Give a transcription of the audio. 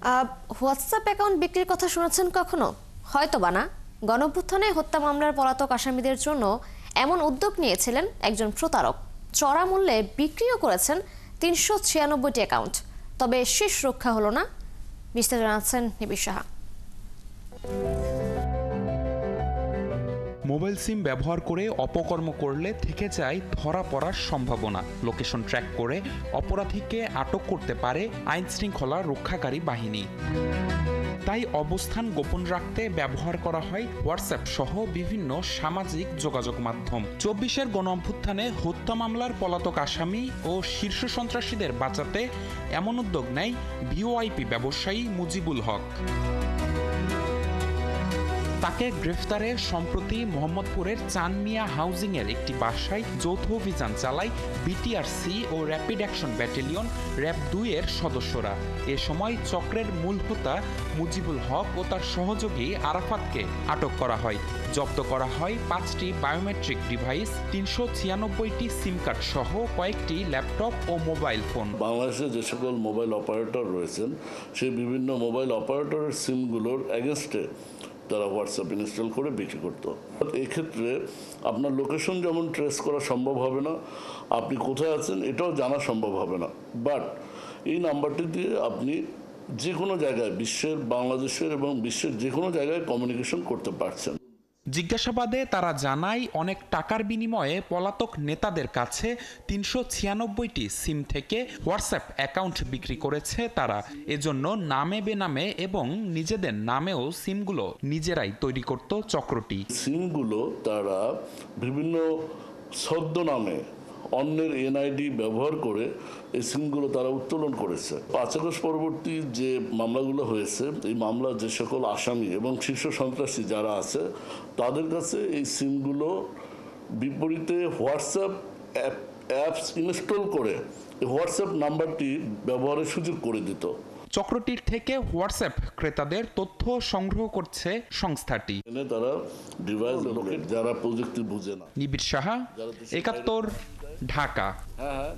WhatsApp account বিক্রির কথা শুনেছেন কখনো? হয়তো বা না। গণঅভ্যুত্থানে হত্যা মামলার পলাতক আসামিদের জন্য এমন উদ্যোগ নিয়েছিলেন একজন প্রতারক। চড়া মূল্যে বিক্রিও করেছেন ৩৯৬টি অ্যাকাউন্ট। তবে শেষ রক্ষা হলো না। বিস্তারিত জানাচ্ছেন নিবিড় সাহা। মোবাইল সিম ব্যবহার করে অপকর্ম করলে থেকে যায় ধরা পড়ার সম্ভাবনা। লোকেশন ট্র্যাক করে অপরাধীকে আটক করতে পারে আইন শৃঙ্খলা রক্ষাকারী বাহিনী। তাই অবস্থান গোপন রাখতে ব্যবহার করা হয় হোয়াটসঅ্যাপ সহ বিভিন্ন সামাজিক যোগাযোগ মাধ্যম। ২৪-এর গণঅভ্যুত্থানে হত্যা মামলার পলাতক আসামি ও শীর্ষ সন্ত্রাসীদের বাঁচাতে এমন উদ্যোগ নেয় ভিওআইপি ব্যবসায়ী মুজিবুল হক। তাকে গ্রেফতারে সম্প্রতি মোহাম্মদপুরের চানমিয়া হাউজিংয়ের একটি বাসায় যৌথ অভিযান চালায় বিটিআরসি ও র্যাপিড অ্যাকশন ব্যাটালিয়ন র্যাব ২ এর সদস্যরা। এ সময় চক্রের মূল হোতা মুজিবুল হক ও তার সহযোগী আরাফাতকে আটক করা হয়। জব্দ করা হয় ৫টি বায়োমেট্রিক ডিভাইস, ৩৯৬টি সিম কার্ড সহ কয়েকটি ল্যাপটপ ও মোবাইল ফোন। বাংলাদেশে যে সকল মোবাইল অপারেটর রয়েছেন সেই বিভিন্ন মোবাইল অপারেটরের সিমগুলোর এগেনস্টে তারা হোয়াটসঅ্যাপ ইনস্টল করে বিক্রি করতো। এক্ষেত্রে আপনার লোকেশন যেমন ট্রেস করা সম্ভব হবে না, আপনি কোথায় আছেন এটাও জানা সম্ভব হবে না, বাট এই নাম্বারটি দিয়ে আপনি যে কোনো জায়গায় বিশ্বের, বাংলাদেশের এবং বিশ্বের যে কোনো জায়গায় কমিউনিকেশন করতে পারছেন। জিজ্ঞাসাবাদে তারা জানায় অনেক টাকার বিনিময়ে পলাতক নেতাদের কাছে ৩৯৬টি সিম থেকে হোয়াটসঅ্যাপ অ্যাকাউন্ট বিক্রি করেছে তারা। এজন্য নামে বেনামে এবং নিজেদের নামেও সিমগুলো নিজেরাই তৈরি করত চক্রটি। সিমগুলো তারা বিভিন্ন ছদ্মনামে অন্যের এনআইডি ব্যবহার করে এই সিমগুলো তারা উত্তোলন করেছে। ৫ আগস্ট পরবর্তী যে মামলাগুলো হয়েছে, এই মামলার যে সকল আসামি এবং শীর্ষ সন্ত্রাসী যারা আছে তাদের কাছে এই সিমগুলো বিপরীতে হোয়াটসঅ্যাপ অ্যাপস ইনস্টল করে এই হোয়াটসঅ্যাপ নাম্বারটি ব্যবহারের সুযোগ করে দিত। চক্রটির থেকে হোয়াটসঅ্যাপ ক্রেতাদের তথ্য সংগ্রহ করছে সংস্থাটি। তারা ডিভাইস লোকেট যারা প্রযুক্তি বুঝে না। নিবিড় সাহা, ৭১, ঢাকা। হ্যাঁ।